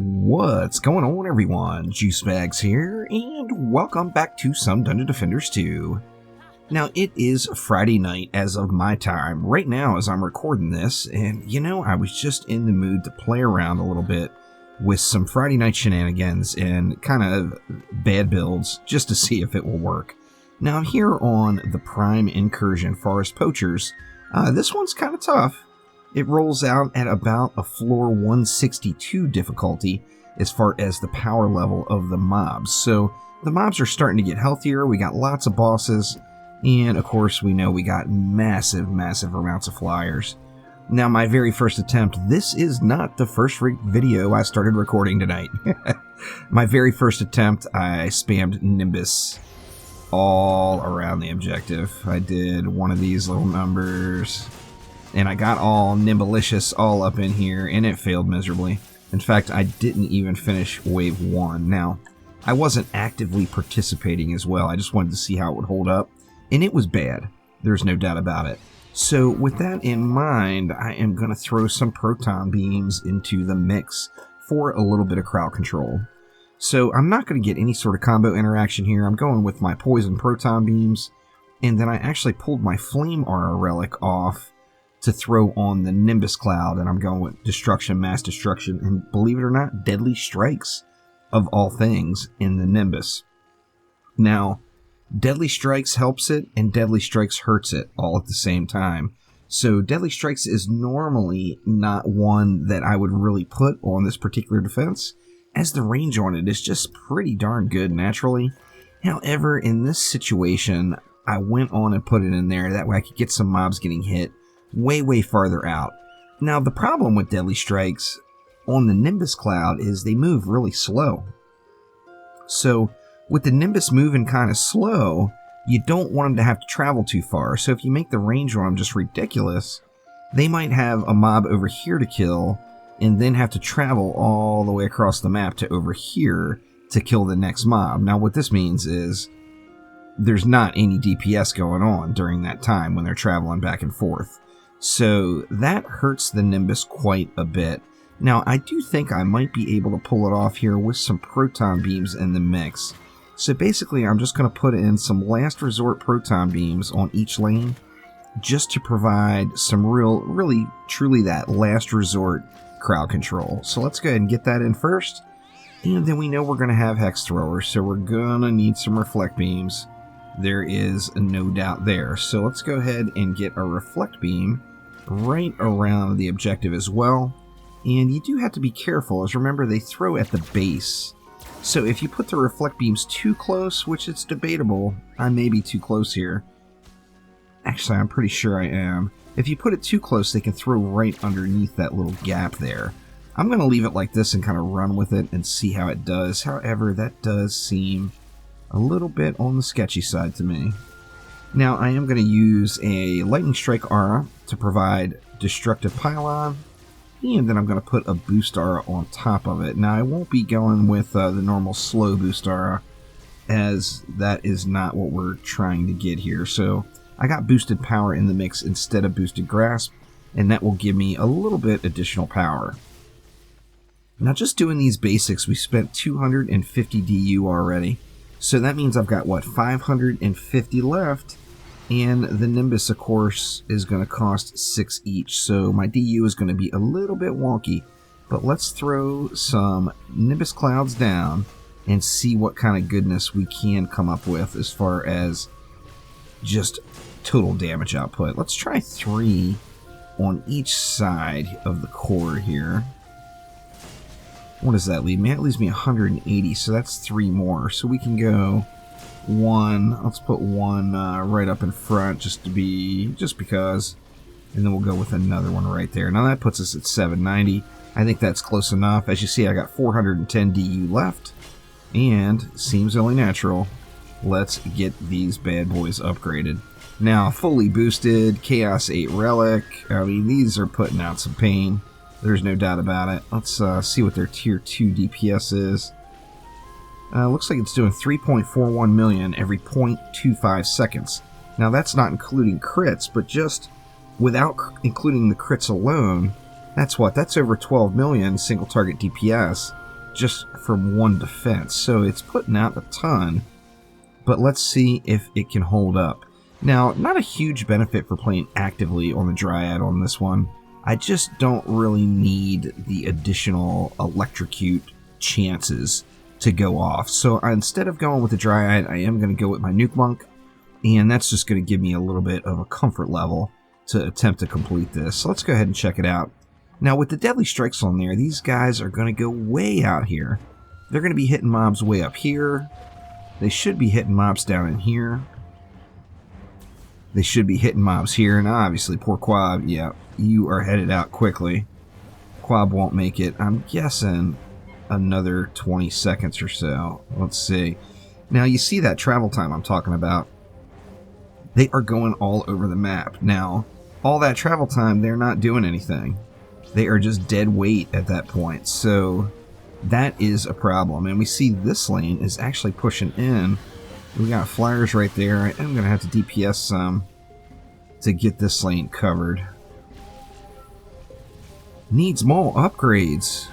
What's going on, everyone? Juicebags here, and welcome back to some Dungeon Defenders 2. Now, it is Friday night as of my time, right now as I'm recording this, and I was just in the mood to play around a little bit with some Friday night shenanigans and kind of bad builds just to see if it will work. Now, I'm here on the Prime Incursion Forest Poachers. This one's kind of tough. It rolls out at about a floor 162 difficulty as far as the power level of the mobs. So the mobs are starting to get healthier. We got lots of bosses. And of course, we know we got massive amounts of flyers. Now, my very first attempt, this is not the first video I started recording tonight. My very first attempt, I spammed Nimbus all around the objective. I did one of these little numbers, and I got all Nimbalicious all up in here, and it failed miserably. In fact, I didn't even finish Wave 1. Now, I wasn't actively participating as well. I just wanted to see how it would hold up, and it was bad. There's no doubt about it. So, with that in mind, I am going to throw some proton beams into the mix for a little bit of crowd control. So, I'm not going to get any sort of combo interaction here. I'm going with my poison proton beams, and then I actually pulled my flame aura relic off to throw on the Nimbus Cloud, and I'm going with Destruction, Mass Destruction, and believe it or not, Deadly Strikes, of all things, in the Nimbus. Now, Deadly Strikes helps it, and Deadly Strikes hurts it, all at the same time. So Deadly Strikes is normally not one that I would really put on this particular defense, as the range on it is just pretty darn good naturally. However, in this situation, I went on and put it in there, that way I could get some mobs getting hit way farther out. Now, the problem with Deadly Strikes on the Nimbus Cloud is they move really slow. So, with the Nimbus moving kind of slow, you don't want them to have to travel too far. So if you make the range on them just ridiculous, they might have a mob over here to kill, and then have to travel all the way across the map to over here to kill the next mob. Now, what this means is there's not any DPS going on during that time when they're traveling back and forth. So that hurts the Nimbus quite a bit. Now, I do think I might be able to pull it off here with some proton beams in the mix. So basically, I'm just going to put in some last resort proton beams on each lane just to provide some really, truly that last resort crowd control. So let's go ahead and get that in first. And then we know we're going to have Hex Throwers, so we're going to need some Reflect Beams. There is no doubt there. So let's go ahead and get a Reflect Beam right around the objective as well. And you do have to be careful, as remember they throw at the base. So if you put the Reflect Beams too close, which it's debatable, I may be too close here. Actually, I'm pretty sure I am. If you put it too close, they can throw right underneath that little gap there. I'm going to leave it like this and kind of run with it and see how it does. However, that does seem a little bit on the sketchy side to me. Now, I am going to use a Lightning Strike Aura to provide Destructive Pylon, and then I'm going to put a Boost Aura on top of it. Now, I won't be going with the normal slow Boost Aura, as that is not what we're trying to get here. So, I got Boosted Power in the mix instead of Boosted Grasp, and that will give me a little bit additional power. Now, just doing these basics, we spent 250 DU already. So that means I've got, 550 left, and the Nimbus, of course, is going to cost 6 each, so my DU is going to be a little bit wonky. But let's throw some Nimbus Clouds down and see what kind of goodness we can come up with as far as just total damage output. Let's try 3 on each side of the core here. What does that leave me? That leaves me 180, so that's 3 more. So we can go 1. Let's put 1 right up in front just because. And then we'll go with another one right there. Now that puts us at 790. I think that's close enough. As you see, I got 410 DU left. And, seems only natural, let's get these bad boys upgraded. Now, fully boosted, Chaos 8 Relic. I mean, these are putting out some pain. There's no doubt about it. Let's see what their Tier 2 DPS is. Looks like it's doing 3.41 million every 0.25 seconds. Now, that's not including crits, but just without including the crits alone, that's what? That's over 12 million single target DPS. just from one defense, so it's putting out a ton. But let's see if it can hold up. Now, not a huge benefit for playing actively on the Dryad on this one. I just don't really need the additional electrocute chances to go off. So instead of going with the Dryad, I am going to go with my Nuke Monk, and that's just going to give me a little bit of a comfort level to attempt to complete this. So let's go ahead and check it out. Now, with the Deadly Strikes on there, these guys are going to go way out here. They're going to be hitting mobs way up here. They should be hitting mobs down in here. They should be hitting mobs here. And obviously, poor Quab, yeah, you are headed out quickly. Quab won't make it. I'm guessing another 20 seconds or so. Let's see. Now, you see that travel time I'm talking about. They are going all over the map. Now, all that travel time, they're not doing anything. They are just dead weight at that point. So that is a problem. And we see this lane is actually pushing in. We got flyers right there. I'm going to have to DPS some to get this lane covered. Needs more upgrades.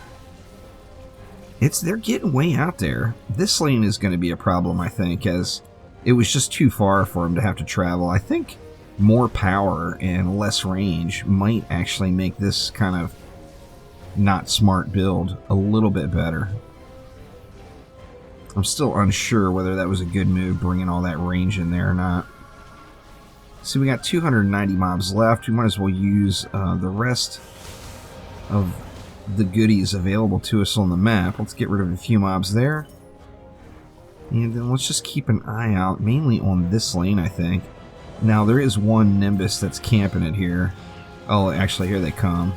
They're getting way out there. This lane is going to be a problem, I think, as it was just too far for him to have to travel. I think more power and less range might actually make this kind of not smart build a little bit better. I'm still unsure whether that was a good move, bringing all that range in there or not. So we got 290 mobs left. We might as well use the rest of the goodies available to us on the map. Let's get rid of a few mobs there. And then let's just keep an eye out, mainly on this lane, I think. Now, there is one Nimbus that's camping it here. Oh, actually, here they come.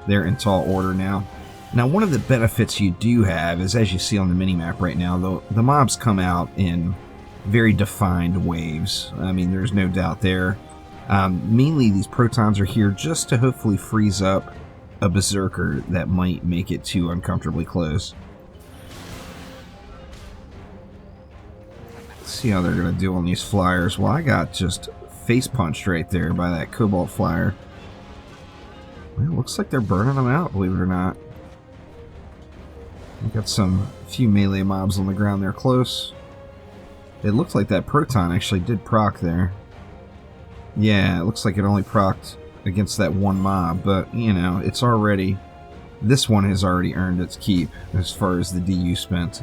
They're in tall order now. Now, one of the benefits you do have is, as you see on the minimap right now, the mobs come out in very defined waves. I mean, there's no doubt there. Mainly, these protons are here just to hopefully freeze up a berserker that might make it too uncomfortably close. Let's see how they're going to do on these flyers. Well, I got just face punched right there by that Cobalt flyer. Well, it looks like they're burning them out, believe it or not. We got some few melee mobs on the ground there close. It looks like that proton actually did proc there. Yeah, it looks like it only procced against that one mob, but, you know, it's already... This one has already earned its keep as far as the DU spent.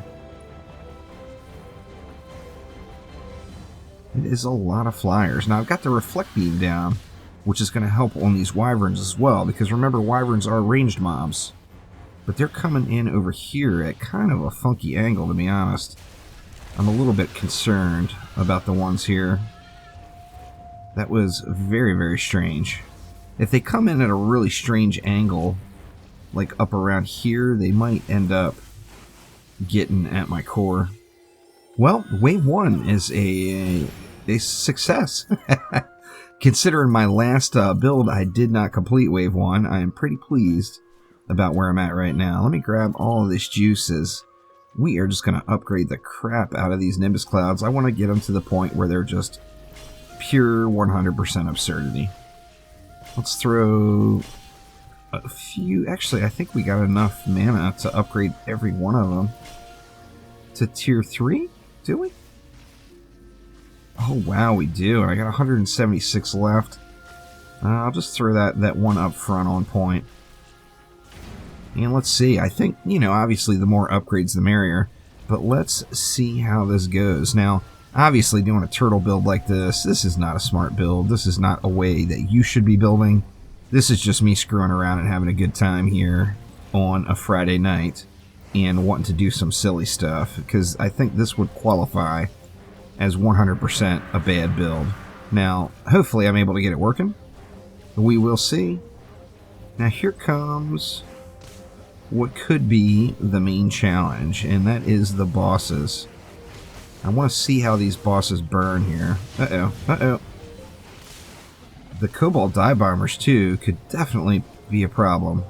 It is a lot of flyers. Now, I've got the Reflect Beam down, which is going to help on these Wyverns as well, because remember, Wyverns are ranged mobs. But they're coming in over here at kind of a funky angle, to be honest. I'm a little bit concerned about the ones here. That was very, very strange. If they come in at a really strange angle, like up around here, they might end up getting at my core. Well, Wave 1 is a success. Considering my last build, I did not complete Wave 1. I am pretty pleased about where I'm at right now. Let me grab all of this juices. We are just going to upgrade the crap out of these Nimbus Clouds. I want to get them to the point where they're just pure 100% absurdity. Let's throw a few... Actually, I think we got enough mana to upgrade every one of them to Tier 3? Do we? Oh, wow, we do. I got 176 left. I'll just throw that one up front on point. And let's see. I think, you know, obviously the more upgrades the merrier. But let's see how this goes. Now, obviously doing a turtle build like this is not a smart build. This is not a way that you should be building. This is just me screwing around and having a good time here on a Friday night and wanting to do some silly stuff, because I think this would qualify as 100% a bad build. Now, hopefully I'm able to get it working. We will see. Now here comes what could be the main challenge, and that is the bosses. I want to see how these bosses burn here. Uh-oh, uh-oh. The Cobalt Dive Bombers, too, could definitely be a problem.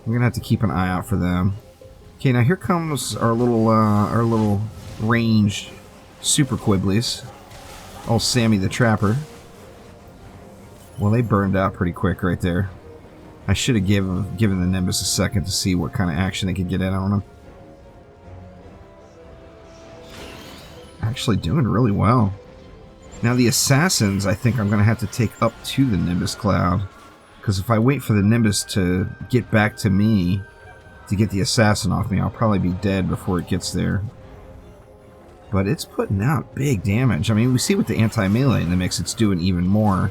We're going to have to keep an eye out for them. Okay, now here comes our little ranged Super Quibblies. Oh, Sammy the Trapper. Well, they burned out pretty quick right there. I should have given the Nimbus a second to see what kind of action they could get in on them. actually doing really well. Now the assassins, I think I'm going to have to take up to the Nimbus Cloud. Because if I wait for the Nimbus to get back to me, to get the assassin off me, I'll probably be dead before it gets there. But it's putting out big damage. I mean, we see with the anti-melee in the mix, it's doing even more.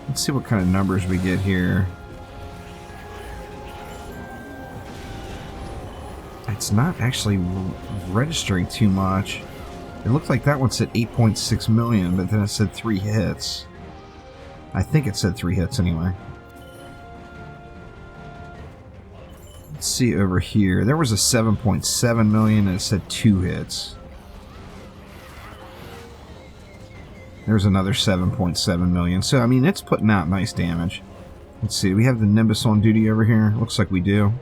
Let's see what kind of numbers we get here. It's not actually registering too much. It looked like that one said 8.6 million, but then it said 3 hits. I think it said 3 hits anyway. Let's see over here. There was a 7.7 million and it said 2 hits. There's another 7.7 million. So, I mean, it's putting out nice damage. Let's see. We have the Nimbus on duty over here. Looks like we do.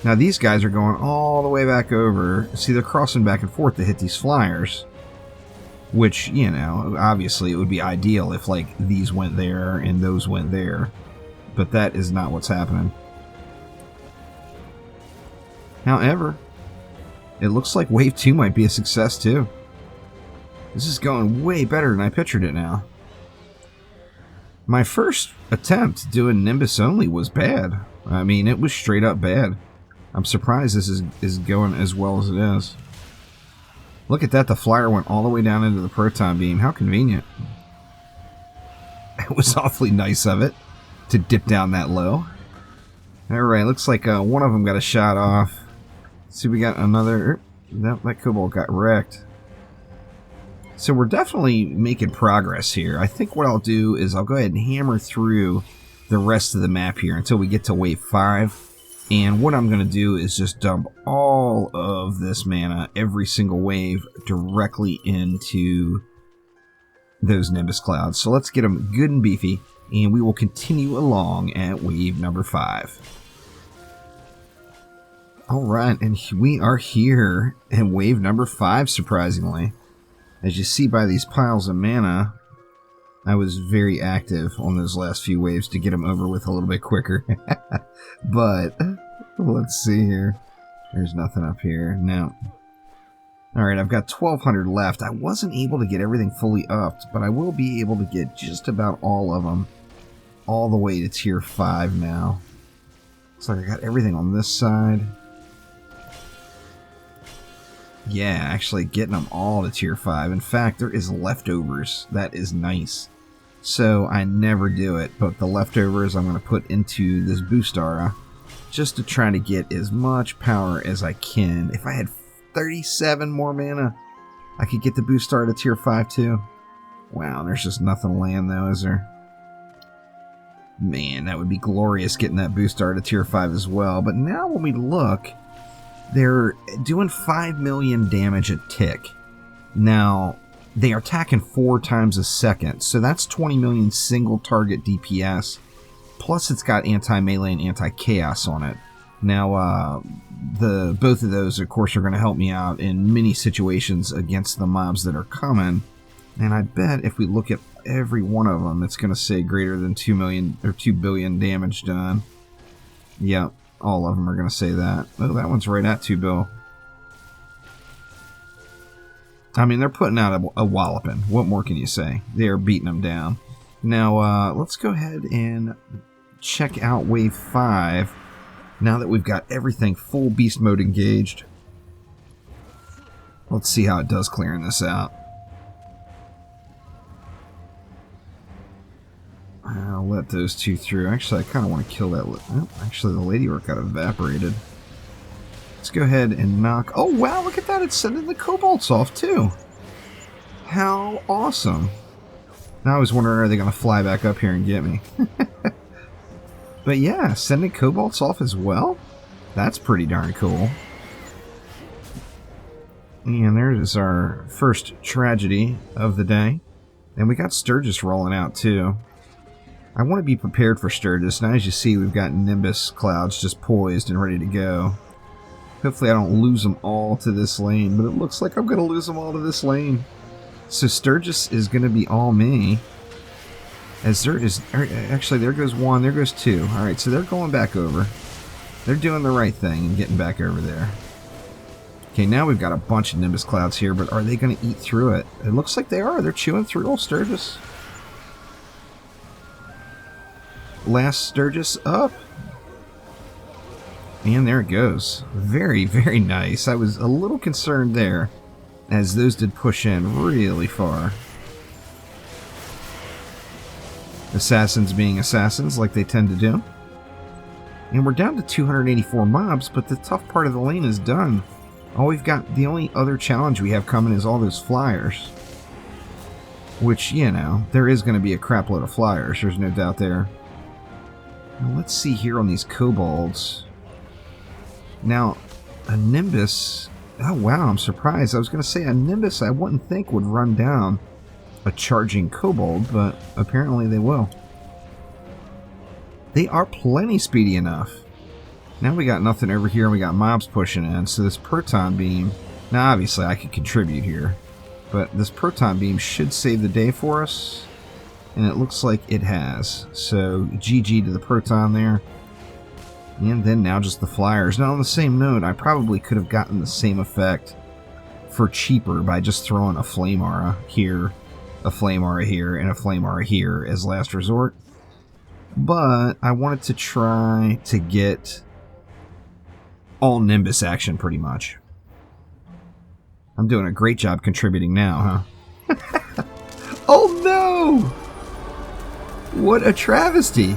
Now, these guys are going all the way back over. See, they're crossing back and forth to hit these flyers. Which, you know, obviously it would be ideal if, like, these went there and those went there. But that is not what's happening. However, it looks like Wave 2 might be a success too. This is going way better than I pictured it now. My first attempt doing Nimbus only was bad. I mean, it was straight up bad. I'm surprised this is going as well as it is. Look at that, the flyer went all the way down into the proton beam. How convenient. It was awfully nice of it to dip down that low. Alright, looks like one of them got a shot off. See, we got another... Nope, that Cobalt got wrecked. So we're definitely making progress here. I think what I'll do is I'll go ahead and hammer through the rest of the map here until we get to Wave 5. And what I'm going to do is just dump all of this mana, every single wave, directly into those Nimbus Clouds. So let's get them good and beefy, and we will continue along at Wave number 5. Alright, and we are here at Wave number 5, surprisingly. As you see by these piles of mana, I was very active on those last few waves to get them over with a little bit quicker. But, let's see here. There's nothing up here. No. Alright, I've got 1,200 left. I wasn't able to get everything fully upped, but I will be able to get just about all of them. All the way to Tier 5 now. Looks like I got everything on this side. Yeah, actually getting them all to Tier 5. In fact, there is leftovers. That is nice. So, I never do it, but the leftovers I'm going to put into this boost aura just to try to get as much power as I can. If I had 37 more mana, I could get the boost aura to Tier 5 too. Wow, there's just nothing to land though, is there? Man, that would be glorious getting that boost aura to Tier 5 as well. But now when we look... They're doing 5 million damage a tick. Now, they are attacking 4 times a second, so that's 20 million single target DPS. Plus, it's got anti-melee and anti-chaos on it. Now, both of those, of course, are going to help me out in many situations against the mobs that are coming. And I bet if we look at every one of them, it's going to say greater than 2 million or 2 billion damage done. Yep. All of them are going to say that. Oh, that one's right at 2 bill. I mean, they're putting out a walloping. What more can you say? They are beating them down. Now, let's go ahead and check out Wave 5. Now that we've got everything full beast mode engaged. Let's see how it does clearing this out. I'll let those two through. Actually, I kind of want to kill that. Oh, actually, the Ladywurk got evaporated. Let's go ahead and knock... Oh, wow, look at that. It's sending the Cobalts off, too. How awesome. Now I was wondering, are they going to fly back up here and get me? But yeah, sending Cobalts off as well? That's pretty darn cool. And there's our first tragedy of the day. And we got Sturgis rolling out, too. I want to be prepared for Sturgis. Now, as you see, we've got Nimbus Clouds just poised and ready to go. Hopefully I don't lose them all to this lane, but it looks like I'm going to lose them all to this lane. So Sturgis is going to be all me. As there is... Actually, there goes 1, there goes 2. Alright, so they're going back over. They're doing the right thing and getting back over there. Okay, now we've got a bunch of Nimbus Clouds here, but are they going to eat through it? It looks like they are. They're chewing through old Sturgis. Last Sturgis up. And there it goes. Very, very nice. I was a little concerned there, as those did push in really far. Assassins being assassins like they tend to do. And we're down to 284 mobs, but the tough part of the lane is done. The only other challenge we have coming is all those flyers. Which, you know, there is going to be a crap load of flyers, there's no doubt there. Now, let's see here on these kobolds. Now, a Nimbus... Oh, wow, I'm surprised. I was going to say a Nimbus I wouldn't think would run down a charging kobold, but apparently they will. They are plenty speedy enough. Now we got nothing over here, and we got mobs pushing in, so this proton beam... Now, obviously, I could contribute here, but this proton beam should save the day for us, and it looks like it has. So, GG to the proton there. And then now just the flyers. Now, on the same note, I probably could have gotten the same effect for cheaper by just throwing a flame aura here, a flame aura here, and a flame aura here as last resort. But I wanted to try to get all Nimbus action pretty much. I'm doing a great job contributing now, huh? Oh no! What a travesty!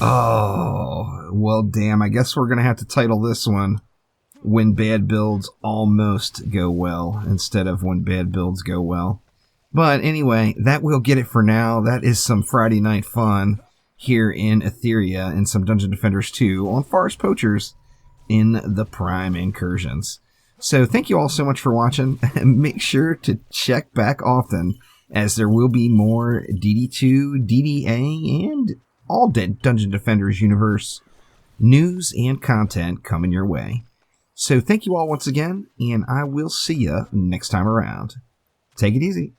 Oh, well damn, I guess we're going to have to title this one When Bad Builds Almost Go Well instead of When Bad Builds Go Well. But anyway, that will get it for now. That is some Friday night fun here in Etheria and some Dungeon Defenders 2 on Forest Poachers in the Prime Incursions. So thank you all so much for watching, and make sure to check back often, as there will be more DD2, DDA, and all Dungeon Defenders universe news and content coming your way. So thank you all once again, and I will see you next time around. Take it easy.